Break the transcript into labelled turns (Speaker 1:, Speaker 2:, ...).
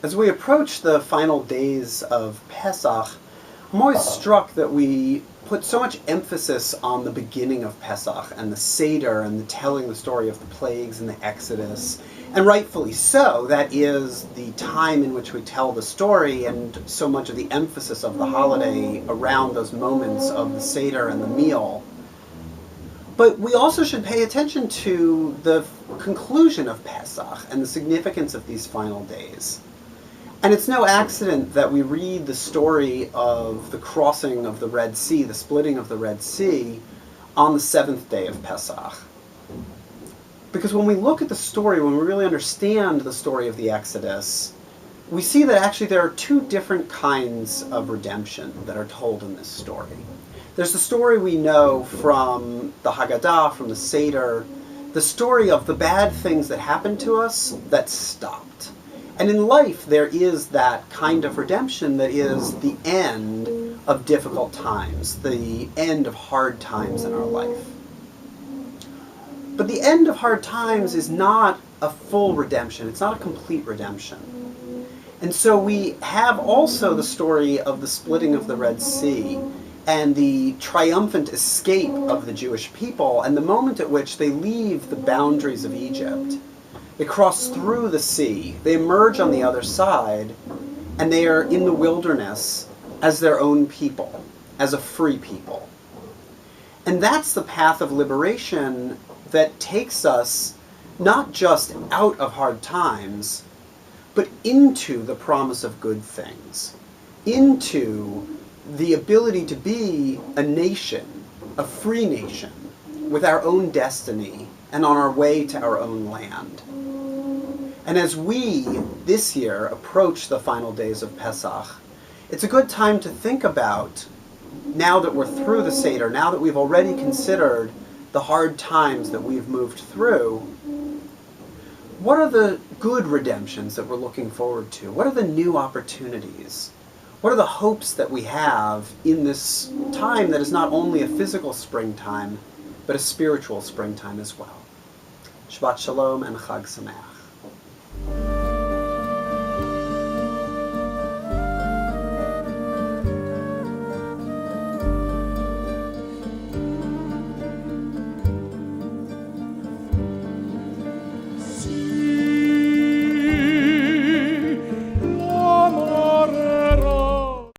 Speaker 1: As we approach the final days of Pesach, I'm always struck that we put so much emphasis on the beginning of Pesach and the seder and the telling the story of the plagues and the Exodus. And rightfully so, that is the time in which we tell the story, and so much of the emphasis of the holiday around those moments of the seder and the meal. But we also should pay attention to the conclusion of Pesach and the significance of these final days. And it's no accident that we read the story of the crossing of the Red Sea, the splitting of the Red Sea, on the seventh day of Pesach. Because when we look at the story, when we really understand the story of the Exodus, we see that actually there are two different kinds of redemption that are told in this story. There's the story we know from the Haggadah, from the Seder, the story of the bad things that happened to us that stopped. And in life, there is that kind of redemption that is the end of difficult times, the end of hard times in our life. But the end of hard times is not a full redemption. It's not a complete redemption. And so we have also the story of the splitting of the Red Sea and the triumphant escape of the Jewish people and the moment at which they leave the boundaries of Egypt. They cross through the sea, they emerge on the other side, and they are in the wilderness as their own people, as a free people. And that's the path of liberation that takes us not just out of hard times, but into the promise of good things, into the ability to be a nation, a free nation, with our own destiny and on our way to our own land. And as we, this year, approach the final days of Pesach, it's a good time to think about, now that we're through the Seder, now that we've already considered the hard times that we've moved through, what are the good redemptions that we're looking forward to? What are the new opportunities? What are the hopes that we have in this time that is not only a physical springtime, but a spiritual springtime as well? Shabbat Shalom and Chag Sameach.